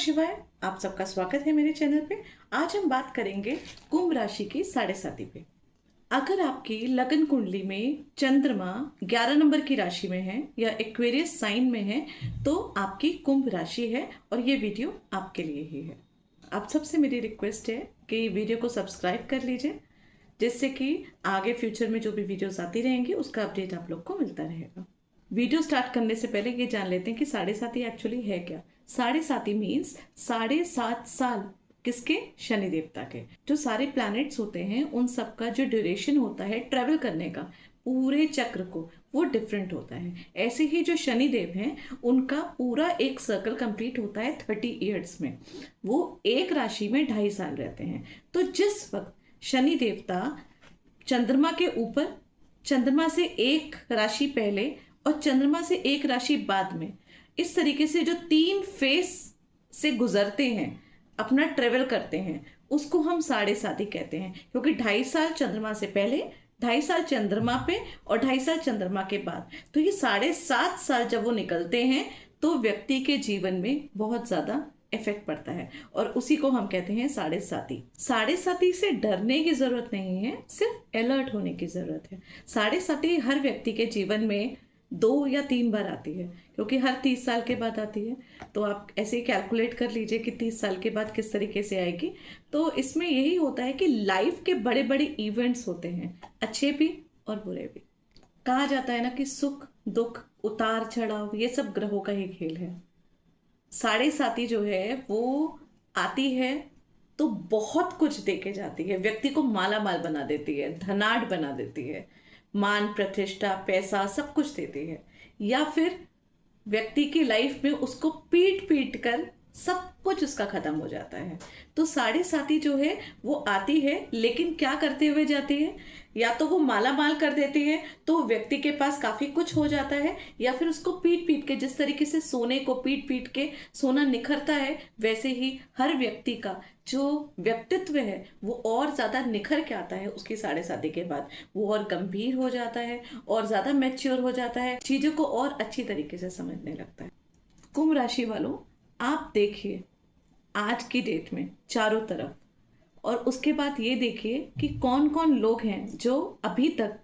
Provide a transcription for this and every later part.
शिवाय, आप सबका स्वागत है मेरे चैनल पे। आज हम बात करेंगे कुंभ राशि की साढ़े साती पे। अगर आपकी लगन कुंडली में चंद्रमा 11 नंबर की राशि में है या एक्वेरियस साइन में है तो आपकी कुंभ राशि है और ये वीडियो आपके लिए ही है। आप सबसे मेरी रिक्वेस्ट है कि वीडियो को सब्सक्राइब कर लीजिए, जिससे कि आगे फ्यूचर में जो भी वीडियोस आती रहेंगी उसका अपडेट आप लोग को मिलता रहेगा। वीडियो स्टार्ट करने से पहले ये जान लेते हैं कि साढ़े साती एक्चुअली है क्या। साढ़े साती मीन्स 7.5 साल किसके? शनि देवता के। जो सारे प्लैनेट्स होते हैं उन सब का जो ड्यूरेशन होता है ट्रेवल करने का पूरे चक्र को, वो डिफरेंट होता है। ऐसे ही जो शनि देव हैं उनका पूरा एक सर्कल कंप्लीट होता है 30 ईयर्स में। वो एक राशि में 2.5 साल रहते हैं। तो जिस वक्त शनि देवता चंद्रमा के ऊपर, चंद्रमा से एक राशि पहले और चंद्रमा से एक राशि बाद में, इस तरीके से जो 3 फेस से गुजरते हैं, अपना ट्रेवल करते हैं, उसको हम साढ़े साती कहते हैं। क्योंकि 2.5 साल चंद्रमा से पहले, 2.5 साल चंद्रमा पे और 2.5 साल चंद्रमा के बाद, तो ये 7.5 साल जब वो निकलते हैं तो व्यक्ति के जीवन में बहुत ज्यादा इफेक्ट पड़ता है और उसी को हम कहते हैं साढ़े साती। साढ़े साती से डरने की जरूरत नहीं है, सिर्फ अलर्ट होने की जरूरत है। साढ़े साती हर व्यक्ति के जीवन में 2 या 3 बार आती है, क्योंकि हर 30 साल के बाद आती है। तो आप ऐसे ही कैलकुलेट कर लीजिए कि 30 साल के बाद किस तरीके से आएगी। तो इसमें यही होता है कि लाइफ के बड़े बड़े इवेंट्स होते हैं, अच्छे भी और बुरे भी। कहा जाता है ना कि सुख दुख उतार चढ़ाव ये सब ग्रहों का ही खेल है। साढ़े साती जो है वो आती है तो बहुत कुछ देके जाती है, व्यक्ति को माला माल बना देती है, धनाढ़ बना देती है, मान प्रतिष्ठा पैसा सब कुछ देती है, या फिर व्यक्ति की लाइफ में उसको पीट पीट कर सब कुछ उसका खत्म हो जाता है। तो साढ़े साती जो है वो आती है, लेकिन क्या करते हुए जाती है? या तो वो माला माल कर देती है तो व्यक्ति के पास काफी कुछ हो जाता है, या फिर उसको पीट पीट के, जिस तरीके से सोने को पीट पीट के सोना निखरता है, वैसे ही हर व्यक्ति का जो व्यक्तित्व है वो और ज्यादा निखर के आता है उसकी साढ़े साती के बाद। वो और गंभीर हो जाता है और ज्यादा मैच्योर हो जाता है, चीजों को और अच्छी तरीके से समझने लगता है। कुंभ राशि वालों, आप देखिए आज की डेट में चारों तरफ, और उसके बाद ये देखिए कि कौन कौन लोग हैं जो अभी तक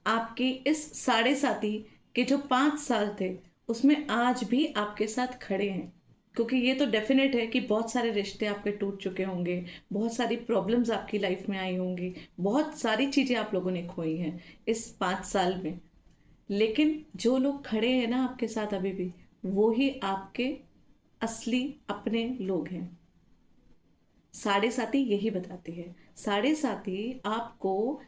आपके इस साढ़े साती के जो 5 साल थे उसमें आज भी आपके साथ खड़े हैं। क्योंकि ये तो डेफिनेट है कि बहुत सारे रिश्ते आपके टूट चुके होंगे, बहुत सारी प्रॉब्लम्स आपकी लाइफ में आई होंगी, बहुत सारी चीजें आप लोगों ने खोई हैं इस 5 साल में। लेकिन जो लोग खड़े हैं ना आपके साथ अभी भी, वो ही आपके असली अपने लोग हैं। साढ़े साती यही बताती है। साढ़े साती आपको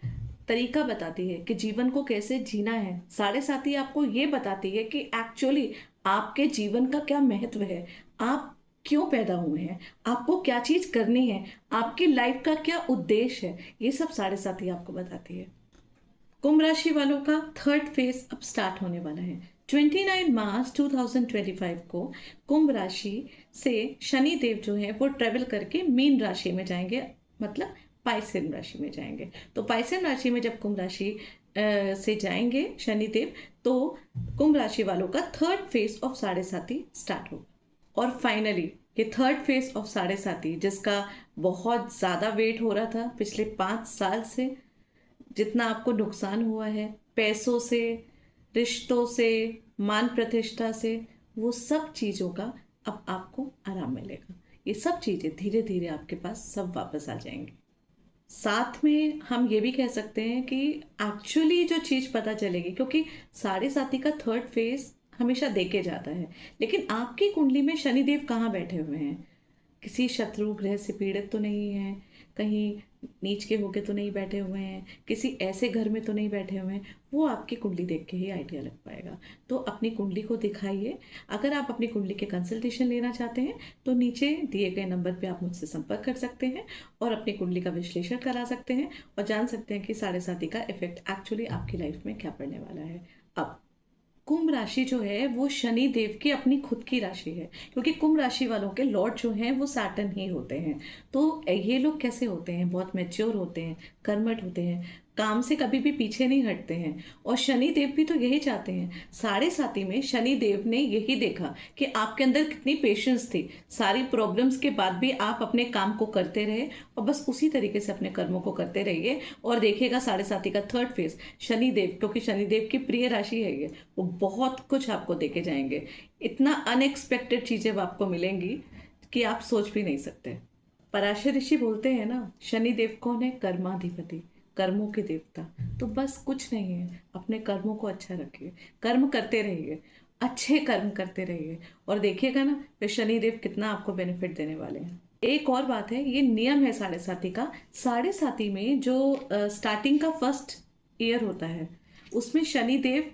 तरीका बताती है कि जीवन को कैसे जीना है। साढ़े साती आपको ये बताती है कि एक्चुअली आपके जीवन का क्या महत्व है, आप क्यों पैदा हुए हैं, आपको क्या चीज करनी है, आपकी लाइफ का क्या उद्देश्य है, ये सब साढ़े साती आपको बताती है। कुंभ राशि वालों का 3rd फेज अब स्टार्ट होने वाला है। 29 मार्च 2025 को कुंभ राशि से शनि देव जो है वो ट्रेवल करके मीन राशि में जाएंगे, मतलब पाइसेन राशि में जाएंगे। तो पाइसेन राशि में जब कुंभ राशि से जाएंगे शनि देव, तो कुंभ राशि वालों का 3rd फेज ऑफ साढ़े साती स्टार्ट होगा। और फाइनली ये 3rd फेज ऑफ साढ़े साती, जिसका बहुत ज्यादा वेट हो रहा था पिछले 5 साल से, जितना आपको नुकसान हुआ है पैसों से, रिश्तों से, मान प्रतिष्ठा से, वो सब चीजों का अब आपको आराम मिलेगा। ये सब चीजें धीरे धीरे आपके पास सब वापस आ जाएंगी। साथ में हम ये भी कह सकते हैं कि एक्चुअली जो चीज पता चलेगी, क्योंकि साढ़े साती का 3rd फेज हमेशा देके जाता है, लेकिन आपकी कुंडली में शनिदेव कहाँ बैठे हुए हैं? किसी शत्रु ग्रह से पीड़ित तो नहीं है, कहीं नीच के होके तो नहीं बैठे हुए हैं, किसी ऐसे घर में तो नहीं बैठे हुए हैं, वो आपकी कुंडली देख के ही आइडिया लग पाएगा। तो अपनी कुंडली को दिखाइए। अगर आप अपनी कुंडली के कंसल्टेशन लेना चाहते हैं तो नीचे दिए गए नंबर पे आप मुझसे संपर्क कर सकते हैं और अपनी कुंडली का विश्लेषण करा सकते हैं और जान सकते हैं कि साढ़े साती का इफेक्ट एक्चुअली आपकी लाइफ में क्या पड़ने वाला है। अब कुंभ राशि जो है वो शनि देव की अपनी खुद की राशि है, क्योंकि कुंभ राशि वालों के लॉर्ड जो हैं वो सैटर्न ही होते हैं। तो ये लोग कैसे होते हैं? बहुत मैच्योर होते हैं, कर्मठ होते हैं, काम से कभी भी पीछे नहीं हटते हैं। और शनि देव भी तो यही चाहते हैं। साढ़े साथी में शनि देव ने यही देखा कि आपके अंदर कितनी पेशेंस थी, सारी प्रॉब्लम्स के बाद भी आप अपने काम को करते रहे और बस उसी तरीके से अपने कर्मों को करते रहिए। और देखिएगा साढ़े साथी का थर्ड फेज शनि देव, क्योंकि शनि देव की प्रिय राशि है ये, वो बहुत कुछ आपको देके जाएंगे। इतना अनएक्सपेक्टेड चीजें आपको मिलेंगी कि आप सोच भी नहीं सकते। पराशर ऋषि बोलते हैं ना, शनि देव कौन है? कर्माधिपति, कर्मों के देवता। तो बस कुछ नहीं है, अपने कर्मों को अच्छा रखिए, कर्म करते रहिए, अच्छे कर्म करते रहिए और देखिएगा ना फिर शनि देव कितना आपको बेनिफिट देने वाले हैं। एक और बात है, ये नियम है साढ़े साथी का। साढ़े साथी में जो स्टार्टिंग का फर्स्ट ईयर होता है उसमें शनि देव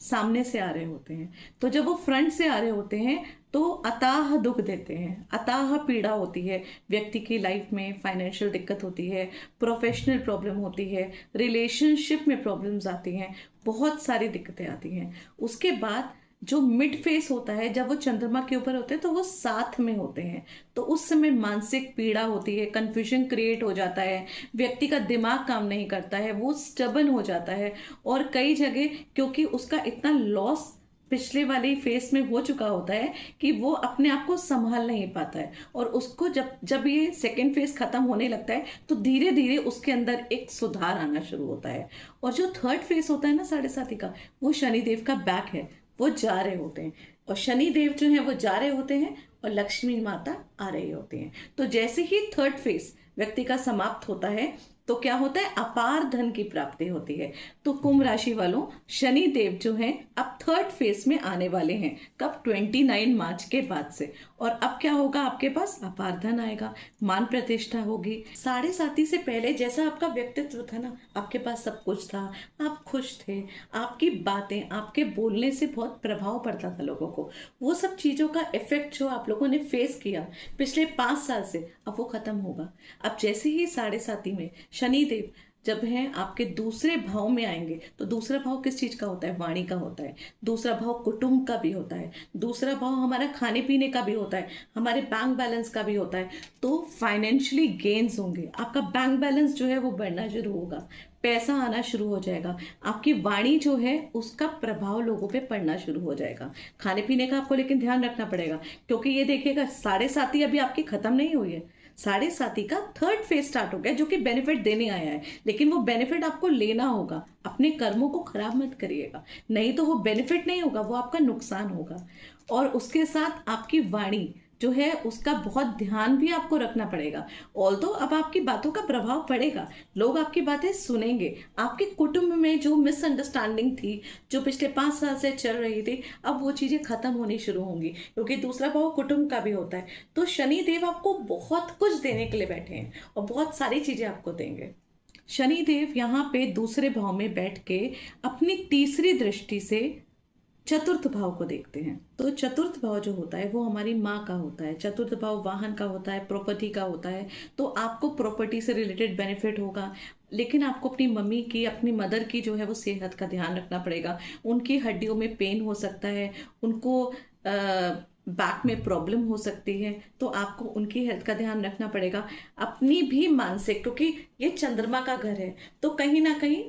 सामने से आ रहे होते हैं। तो जब वो फ्रंट से आ रहे होते हैं तो अताह दुख देते हैं, अताह पीड़ा होती है। व्यक्ति की लाइफ में फाइनेंशियल दिक्कत होती है, प्रोफेशनल प्रॉब्लम होती है, रिलेशनशिप में प्रॉब्लम्स आती हैं, बहुत सारी दिक्कतें आती हैं। उसके बाद जो मिड फेस होता है, जब वो चंद्रमा के ऊपर होते हैं तो वो साथ में होते हैं, तो उस समय मानसिक पीड़ा होती है, कंफ्यूजन क्रिएट हो जाता है, व्यक्ति का दिमाग काम नहीं करता है, वो स्टबन हो जाता है। और कई जगह क्योंकि उसका इतना लॉस पिछले वाले फेस में हो चुका होता है कि वो अपने आप को संभाल नहीं पाता है। और उसको जब जब ये सेकेंड फेज खत्म होने लगता है तो धीरे धीरे उसके अंदर एक सुधार आना शुरू होता है। और जो थर्ड फेज होता है ना साढ़े साथी का, वो शनिदेव का बैक है, वो जा रहे होते हैं। और शनि देव जो है वो जा रहे होते हैं और लक्ष्मी माता आ रही होती हैं। तो जैसे ही थर्ड फेज व्यक्ति का समाप्त होता है तो क्या होता है? अपार धन की प्राप्ति होती है। तो कुंभ राशि वालों, शनि देव जो हैं अब थर्ड फेज में आने वाले हैं। कब? 29 मार्च के बाद से। और अब क्या होगा? आपके पास अपार धन आएगा, मान प्रतिष्ठा होगी। साढ़े साथी से पहले जैसा आपका व्यक्तित्व था ना, आपके पास सब कुछ था, आप खुश थे, आपकी बातें, आपके बोलने से बहुत प्रभाव पड़ता था लोगों को। वो सब चीजों का इफेक्ट जो आप लोगों ने फेस किया पिछले 5 साल से, अब वो खत्म होगा। अब जैसे ही साढ़े साथी में शनि देव जब हैं आपके दूसरे भाव में आएंगे, तो दूसरा भाव किस चीज का होता है? वाणी का होता है। दूसरा भाव कुटुंब का भी होता है। दूसरा भाव हमारा खाने पीने का भी होता है, हमारे बैंक बैलेंस का भी होता है। तो फाइनेंशियली गेन्स होंगे, आपका बैंक बैलेंस जो है वो बढ़ना शुरू होगा, पैसा आना शुरू हो जाएगा, आपकी वाणी जो है उसका प्रभाव लोगों पे पड़ना शुरू हो जाएगा। खाने पीने का आपको लेकिन ध्यान रखना पड़ेगा, क्योंकि ये देखिएगा साढ़े साथी अभी आपकी खत्म नहीं हुई है। साढ़े साथी का थर्ड फेज स्टार्ट हो गया जो कि बेनिफिट देने आया है, लेकिन वो बेनिफिट आपको लेना होगा। अपने कर्मों को खराब मत करिएगा, नहीं तो वो बेनिफिट नहीं होगा, वो आपका नुकसान होगा। और उसके साथ आपकी वाणी जो है उसका बहुत ध्यान भी आपको रखना पड़ेगा। ऑल्दो अब आपकी बातों का प्रभाव पड़ेगा, लोग आपकी बातें सुनेंगे। आपके कुटुंब में जो मिसअंडरस्टैंडिंग थी, जो पिछले 5 साल से चल रही थी, अब वो चीजें खत्म होनी शुरू होंगी, क्योंकि दूसरा भाव कुटुंब का भी होता है। तो शनि देव आपको बहुत कुछ देने के लिए बैठे हैं और बहुत सारी चीजें आपको देंगे। शनि देव यहाँ पे दूसरे भाव में बैठ के अपनी तीसरी दृष्टि से चतुर्थ भाव को देखते हैं। तो चतुर्थ भाव जो होता है वो हमारी माँ का होता है, चतुर्थ भाव वाहन का होता है, प्रॉपर्टी का होता है। तो आपको प्रॉपर्टी से रिलेटेड बेनिफिट होगा, लेकिन आपको अपनी मम्मी की, अपनी मदर की जो है वो सेहत का ध्यान रखना पड़ेगा। उनकी हड्डियों में पेन हो सकता है, उनको बैक में प्रॉब्लम हो सकती है, तो आपको उनकी हेल्थ का ध्यान रखना पड़ेगा। अपनी भी मानसिक, क्योंकि ये चंद्रमा का घर है, तो कहीं ना कहीं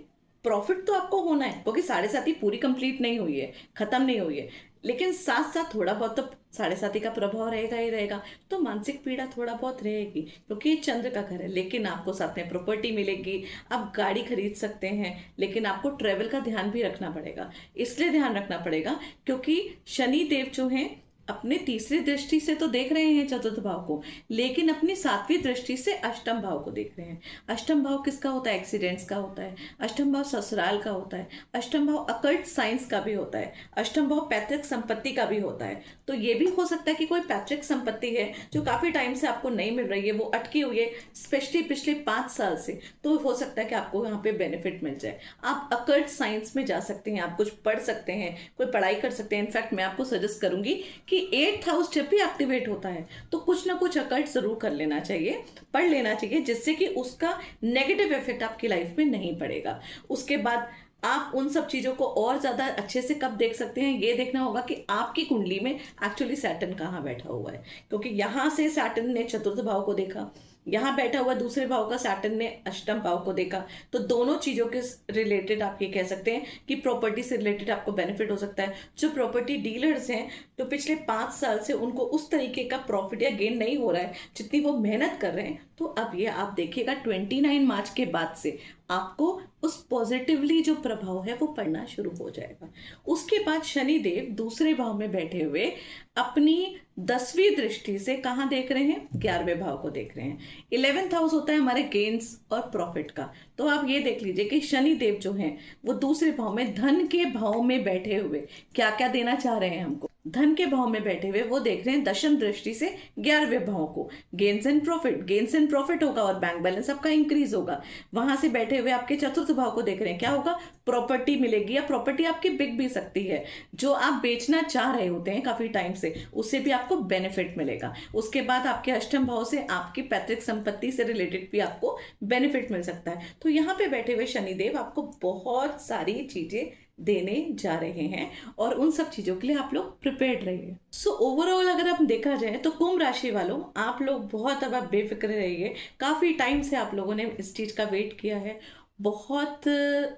प्रॉफिट तो आपको होना है, क्योंकि साढ़े साथी पूरी कंप्लीट नहीं हुई है, खत्म नहीं हुई है, लेकिन साथ साथ थोड़ा बहुत तो साढ़े साथी का प्रभाव रहेगा ही रहेगा। तो मानसिक पीड़ा थोड़ा बहुत रहेगी, क्योंकि ये चंद्र का घर है। लेकिन आपको साथ में प्रॉपर्टी मिलेगी, आप गाड़ी खरीद सकते हैं, लेकिन आपको ट्रेवल का ध्यान भी रखना पड़ेगा। इसलिए ध्यान रखना पड़ेगा क्योंकि शनि देव जो हैं अपने तीसरी दृष्टि से तो देख रहे हैं चतुर्थ भाव को, लेकिन अपनी सातवीं दृष्टि से अष्टम भाव को देख रहे हैं। अष्टम भाव किसका होता है? एक्सीडेंट्स का होता है। अष्टम भाव ससुराल का होता है। अष्टम भाव अकल्ट साइंस का भी होता है। अष्टम भाव पैतृक संपत्ति का भी होता है। तो ये भी हो सकता है कि कोई पैतृक संपत्ति है जो काफी टाइम से आपको नहीं मिल रही है, वो अटकी हुई है, स्पेशली पिछले 5 साल से, तो हो सकता है कि आपको यहाँ पे बेनिफिट मिल जाए। आप अकल्ट साइंस में जा सकते हैं, आप कुछ पढ़ सकते हैं, कोई पढ़ाई कर सकते हैं। इनफैक्ट मैं आपको सजेस्ट करूंगी कि 8th हाउस जब भी एक्टिवेट होता है तो कुछ ना कुछ अकल्ट जरूर कर लेना चाहिए, पढ़ लेना चाहिए, जिससे कि उसका नेगेटिव इफेक्ट आपकी लाइफ में नहीं पड़ेगा। उसके बाद आप उन सब चीजों को और ज्यादा अच्छे से कब देख सकते हैं, ये देखना होगा कि आपकी कुंडली में एक्चुअली सैटर्न कहाँ बैठा हुआ है, क्योंकि यहां से सैटर्न ने चतुर्थ भाव को देखा, यहाँ बैठा हुआ दूसरे भाव का सैटर्न ने अष्टम भाव को देखा, तो दोनों चीजों के रिलेटेड आप ये कह सकते हैं कि प्रॉपर्टी से रिलेटेड आपको बेनिफिट हो सकता है। जो प्रॉपर्टी डीलर्स हैं तो पिछले 5 साल से उनको उस तरीके का प्रॉफिट या गेन नहीं हो रहा है जितनी वो मेहनत कर रहे हैं, तो अब ये आप देखिएगा 29 मार्च के बाद से आपको उस पॉजिटिवली जो प्रभाव है वो पड़ना शुरू हो जाएगा। उसके बाद शनि देव दूसरे भाव में बैठे हुए अपनी 10वीं दृष्टि से कहाँ देख रहे हैं, 11वें भाव को देख रहे हैं। 11th हाउस होता है हमारे गेन्स और प्रॉफिट का। तो आप ये देख लीजिए कि शनि देव जो हैं वो दूसरे भाव में धन के भाव में बैठे हुए क्या क्या देना चाह रहे हैं हमको। धन के भाव में बैठे हुए वो देख रहे हैं दशम दृष्टि से 11वें भाव को, gains and profit, gains and profit होगा और बैंक बैलेंस आपका इंक्रीज होगा। वहां से बैठे हुए आपके चतुर्थ भाव को देख रहे हैं, क्या होगा, प्रॉपर्टी मिलेगी या प्रॉपर्टी आपकी बिक भी सकती है। जो आप बेचना चाह रहे होते हैं काफी टाइम से, उससे भी आपको बेनिफिट मिलेगा। उसके बाद आपके अष्टम भाव से आपकी पैतृक संपत्ति से रिलेटेड भी आपको बेनिफिट मिल सकता है। तो यहाँ पे बैठे हुए शनिदेव आपको बहुत सारी चीजें देने जा रहे हैं और उन सब चीजों के लिए आप लोग प्रिपेयर्ड रहिए। सो ओवरऑल अगर आप देखा जाए तो कुंभ राशि वालों, आप लोग बहुत अब आप बेफिक्र रहिए। काफी टाइम से आप लोगों ने इस चीज का वेट किया है, बहुत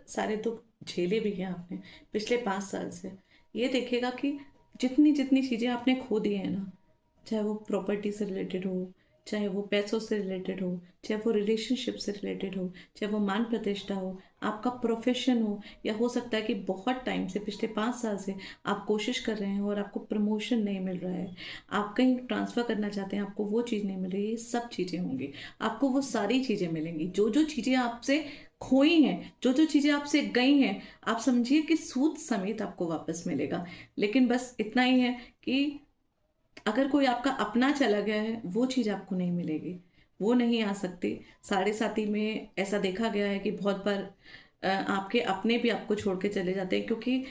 सारे दुख झेले भी हैं आपने पिछले 5 साल से। ये देखिएगा कि जितनी जितनी चीजें आपने खो दी है ना, चाहे वो प्रॉपर्टी से रिलेटेड हो, चाहे वो पैसों से रिलेटेड हो, चाहे वो रिलेशनशिप से रिलेटेड हो, चाहे वो मान प्रतिष्ठा हो, आपका प्रोफेशन हो, या हो सकता है कि बहुत टाइम से पिछले 5 साल से आप कोशिश कर रहे हैं और आपको प्रमोशन नहीं मिल रहा है, आप कहीं ट्रांसफ़र करना चाहते हैं, आपको वो चीज़ नहीं मिल रही, ये सब चीज़ें होंगी, आपको वो सारी चीज़ें मिलेंगी। जो जो चीज़ें आपसे खोई हैं, जो जो चीज़ें आपसे गई हैं, आप समझिए कि सूद समेत आपको वापस मिलेगा। लेकिन बस इतना ही है कि अगर कोई आपका अपना चला गया है, वो चीज़ आपको नहीं मिलेगी, वो नहीं आ सकती। साढ़े साथी में ऐसा देखा गया है कि बहुत बार आपके अपने भी आपको छोड़ के चले जाते हैं, क्योंकि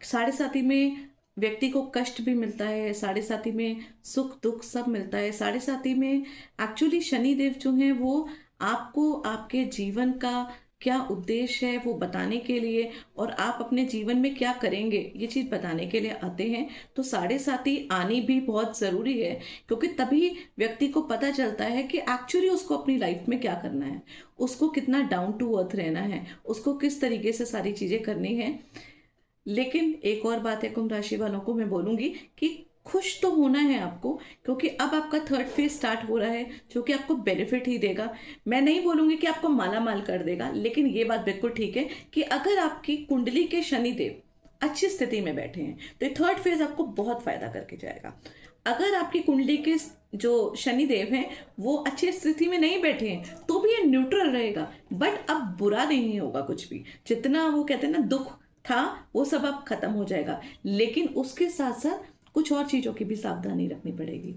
साढ़े साथी में व्यक्ति को कष्ट भी मिलता है, साढ़े साथी में सुख दुख सब मिलता है। साढ़े साथी में एक्चुअली शनि देव जो हैं वो आपको आपके जीवन का क्या उद्देश्य है वो बताने के लिए और आप अपने जीवन में क्या करेंगे ये चीज़ बताने के लिए आते हैं। तो साढ़े साथी आनी भी बहुत ज़रूरी है, क्योंकि तभी व्यक्ति को पता चलता है कि एक्चुअली उसको अपनी लाइफ में क्या करना है, उसको कितना डाउन टू अर्थ रहना है, उसको किस तरीके से सारी चीज़ें करनी है। लेकिन एक और बात है कुंभ राशि वालों को मैं बोलूंगी कि खुश तो होना है आपको, क्योंकि अब आपका थर्ड फेज स्टार्ट हो रहा है जो कि आपको बेनिफिट ही देगा। मैं नहीं बोलूंगी कि आपको माला माल कर देगा, लेकिन ये बात बिल्कुल ठीक है कि अगर आपकी कुंडली के शनिदेव अच्छी स्थिति में बैठे हैं तो ये थर्ड फेज आपको बहुत फायदा करके जाएगा। अगर आपकी कुंडली के जो शनिदेव हैं वो अच्छी स्थिति में नहीं बैठे हैं तो भी ये न्यूट्रल रहेगा, बट अब बुरा नहीं होगा कुछ भी। जितना वो कहते हैं ना दुख था वो सब अब खत्म हो जाएगा, लेकिन उसके साथ साथ कुछ और चीज़ों की भी सावधानी रखनी पड़ेगी,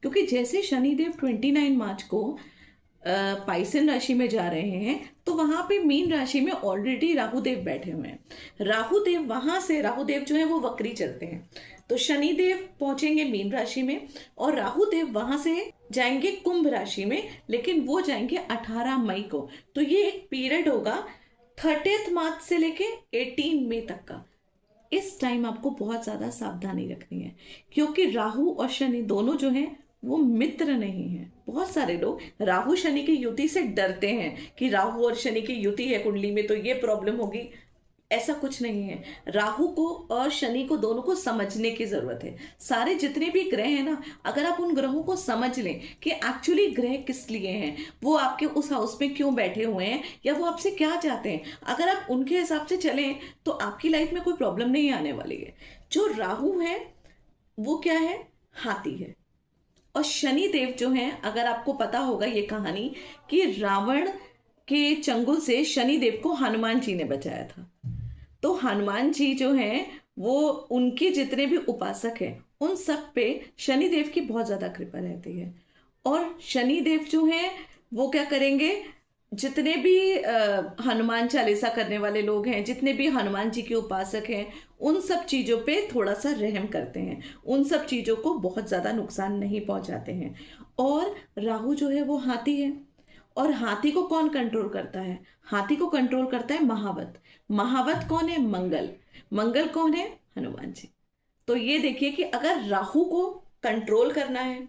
क्योंकि जैसे शनिदेव 29 मार्च को पाइसन राशि में जा रहे हैं तो वहां पे मीन राशि में ऑलरेडी राहुदेव बैठे हुए हैं। राहुदेव वहां से, राहुदेव जो है वो वक्री चलते हैं, तो शनिदेव पहुंचेंगे मीन राशि में और राहुदेव वहां से जाएंगे कुंभ राशि में, लेकिन वो जाएंगे 18 मई को। तो ये एक पीरियड होगा 30 मार्च से लेके 18 मई तक का। इस टाइम आपको बहुत ज्यादा सावधानी रखनी है, क्योंकि राहु और शनि दोनों जो हैं वो मित्र नहीं है। बहुत सारे लोग राहु शनि की युति से डरते हैं कि राहु और शनि की युति है कुंडली में तो ये प्रॉब्लम होगी। ऐसा कुछ नहीं है। राहु को और शनि को दोनों को समझने की जरूरत है। सारे जितने भी ग्रह हैं ना, अगर आप उन ग्रहों को समझ लें कि एक्चुअली ग्रह किस लिए हैं, वो आपके उस हाउस में क्यों बैठे हुए हैं या वो आपसे क्या चाहते हैं, अगर आप उनके हिसाब से चलें तो आपकी लाइफ में कोई प्रॉब्लम नहीं आने वाली है। जो राहु है वो क्या है, हाथी है, और शनि देव जो हैं, अगर आपको पता होगा ये कहानी कि रावण के चंगुल से शनि देव को हनुमान जी ने बचाया था। तो हनुमान जी जो हैं वो, उनके जितने भी उपासक हैं उन सब पे शनि देव की बहुत ज्यादा कृपा रहती है। और शनि देव जो हैं वो क्या करेंगे, जितने भी हनुमान चालीसा करने वाले लोग हैं, जितने भी हनुमान जी के उपासक हैं, उन सब चीजों पे थोड़ा सा रहम करते हैं, उन सब चीजों को बहुत ज्यादा नुकसान नहीं पहुंचाते हैं। और राहु जो है वो हाथी है, और हाथी को कौन कंट्रोल करता है, हाथी को कंट्रोल करता है महावत। महावत कौन है, मंगल। मंगल कौन है, हनुमान जी। तो ये देखिए कि अगर राहु को कंट्रोल करना है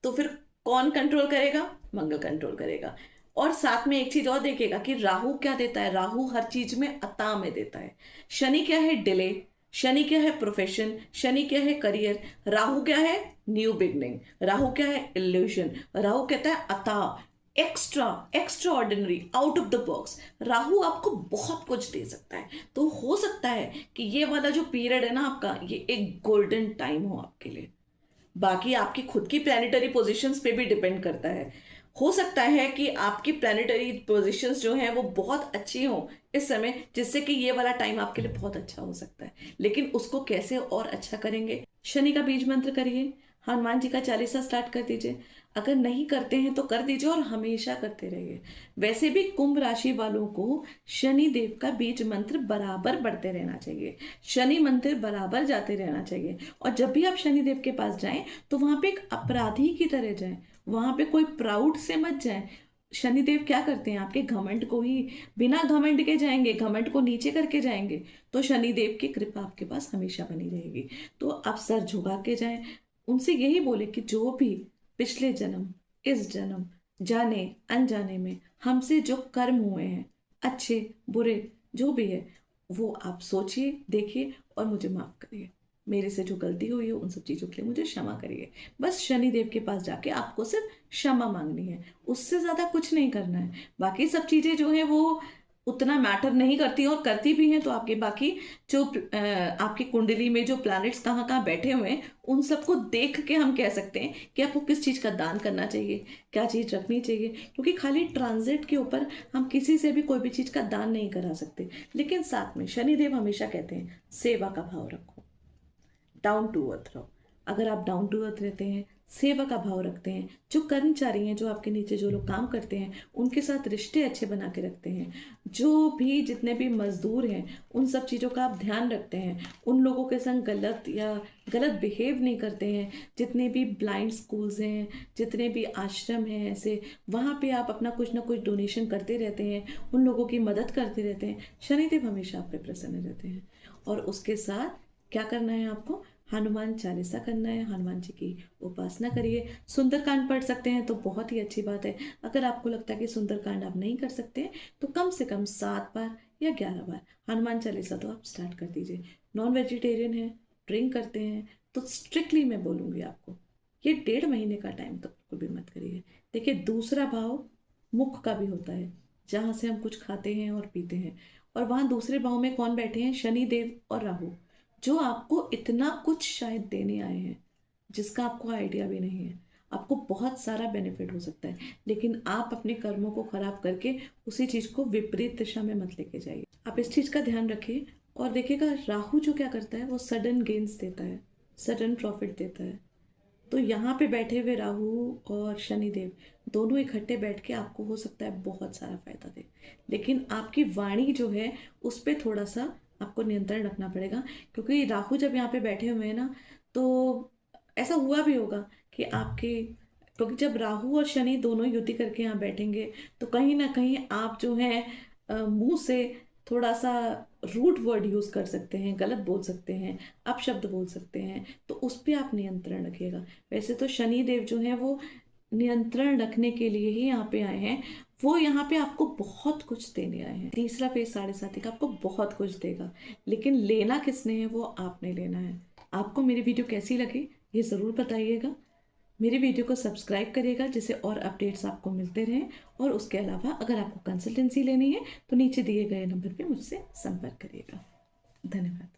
तो फिर कौन कंट्रोल करेगा, मंगल कंट्रोल करेगा। और साथ में एक चीज और देखिएगा कि राहु क्या देता है। राहु हर चीज में अता में देता है। शनि क्या है, डिले। शनि क्या है, प्रोफेशन। शनि क्या है, करियर। राहु क्या है, न्यू बिगनिंग। राहु क्या है, इल्यूशन। राहु कहता है अता, extra, extra ordinary, out of the box. Rahu आपको बहुत कुछ दे सकता है। तो हो सकता है कि ये वाला जो पीरियड है ना आपका, ये एक गोल्डन टाइम हो आपके लिए। बाकी आपकी खुद की प्लैनेटरी पोजीशंस पे भी डिपेंड करता है। हो सकता है कि आपकी प्लैनेटरी पोजीशंस जो हैं वो बहुत अच्छी हों इस समय, जिससे कि ये वाला टाइम आपके लिए बहुत अच्छा हो सकता है। लेकिन उसको कैसे और अच्छा करेंगे? शनि का बीज मंत्र करिए, हनुमान जी का चालीसा स्टार्ट कर दीजिए। अगर नहीं करते हैं तो कर दीजिए और हमेशा करते रहिए। वैसे भी कुंभ राशि वालों को शनि देव का बीज मंत्र बराबर बढ़ते रहना चाहिए। शनि मंदिर बराबर जाते रहना चाहिए। और जब भी आप शनि देव के पास जाएं तो वहां पे एक अपराधी की तरह जाएं। वहां पे कोई प्राउड से मत जाएं। शनिदेव क्या करते हैं, आपके घमंड को ही, बिना घमंड के जाएंगे, घमंड को नीचे करके जाएंगे। तो शनिदेव की कृपा आपके पास हमेशा बनी रहेगी। तो आप सर झुका के जाएं, उनसे यही बोले कि जो भी पिछले जन्म, इस जन्म, जाने अनजाने में हमसे जो कर्म हुए हैं, अच्छे बुरे जो भी है, वो आप सोचिए, देखिए और मुझे माफ करिए। मेरे से जो गलती हुई है उन सब चीज़ों के लिए मुझे क्षमा करिए। बस शनि देव के पास जाके आपको सिर्फ क्षमा मांगनी है, उससे ज़्यादा कुछ नहीं करना है। बाकी सब चीज़ें जो है वो उतना मैटर नहीं करती, और करती भी हैं तो आपके बाकी जो आपकी कुंडली में जो प्लैनेट्स कहाँ कहाँ बैठे हुए हैं उन सबको देख के हम कह सकते हैं कि आपको किस चीज़ का दान करना चाहिए, क्या चीज़ रखनी चाहिए। क्योंकि खाली ट्रांजिट के ऊपर हम किसी से भी कोई भी चीज़ का दान नहीं करा सकते। लेकिन साथ में शनिदेव हमेशा कहते हैं सेवा का भाव रखो, डाउन टू अर्थ रहो। अगर आप डाउन टू अर्थ रहते हैं, सेवा का भाव रखते हैं, जो कर्मचारी हैं, जो आपके नीचे जो लोग काम करते हैं, उनके साथ रिश्ते अच्छे बना के रखते हैं, जो भी जितने भी मजदूर हैं उन सब चीज़ों का आप ध्यान रखते हैं, उन लोगों के संग गलत या गलत बिहेव नहीं करते हैं, जितने भी ब्लाइंड स्कूल्स हैं, जितने भी आश्रम हैं ऐसे, वहाँ पे आप अपना कुछ ना कुछ डोनेशन करते रहते हैं, उन लोगों की मदद करते रहते हैं, शनिदेव हमेशा आप पे प्रसन्न रहते हैं। और उसके साथ क्या करना है आपको, हनुमान चालीसा करना है, हनुमान जी की उपासना करिए। सुंदरकांड पढ़ सकते हैं तो बहुत ही अच्छी बात है। अगर आपको लगता है कि सुंदरकांड आप नहीं कर सकते तो कम से कम 7 बार या 11 बार हनुमान चालीसा तो आप स्टार्ट कर दीजिए। नॉन वेजिटेरियन है, ड्रिंक करते हैं, तो स्ट्रिक्टली मैं बोलूँगी आपको ये 1.5 महीने का टाइम तो बिल्कुल भी मत करिए। देखिए, दूसरा भाव मुख का भी होता है, जहाँ से हम कुछ खाते हैं और पीते हैं, और वहाँ दूसरे भाव में कौन बैठे हैं, शनि देव और राहु, जो आपको इतना कुछ शायद देने आए हैं जिसका आपको आइडिया भी नहीं है। आपको बहुत सारा बेनिफिट हो सकता है, लेकिन आप अपने कर्मों को खराब करके उसी चीज को विपरीत दिशा में मत लेके जाइए। आप इस चीज का ध्यान रखिए। और देखिएगा, राहु जो क्या करता है वो सडन गेन्स देता है, सडन प्रॉफिट देता है। तो यहाँ पे बैठे हुए राहु और शनिदेव दोनों इकट्ठे बैठ के आपको हो सकता है बहुत सारा फायदा दे, लेकिन आपकी वाणी जो है उस पर थोड़ा सा आपको नियंत्रण रखना पड़ेगा। क्योंकि राहु जब यहाँ पे बैठे हुए हैं ना, तो ऐसा हुआ भी होगा कि आपके, क्योंकि जब राहु और शनि दोनों युति करके यहाँ बैठेंगे तो कहीं ना कहीं आप जो है मुंह से थोड़ा सा रूड वर्ड यूज कर सकते हैं, गलत बोल सकते हैं, अपशब्द बोल सकते हैं। तो उस पर आप नियंत्रण रखिएगा। वैसे तो शनि देव जो है वो नियंत्रण रखने के लिए ही यहाँ पे आए हैं। वो यहाँ पे आपको बहुत कुछ देने आए हैं। तीसरा फेज 7.5 का आपको बहुत कुछ देगा, लेकिन लेना किसने है वो आपने लेना है। आपको मेरी वीडियो कैसी लगी ये ज़रूर बताइएगा। मेरी वीडियो को सब्सक्राइब करिएगा जिससे और अपडेट्स आपको मिलते रहें। और उसके अलावा अगर आपको कंसल्टेंसी लेनी है तो नीचे दिए गए नंबर पे मुझसे संपर्क करिएगा। धन्यवाद।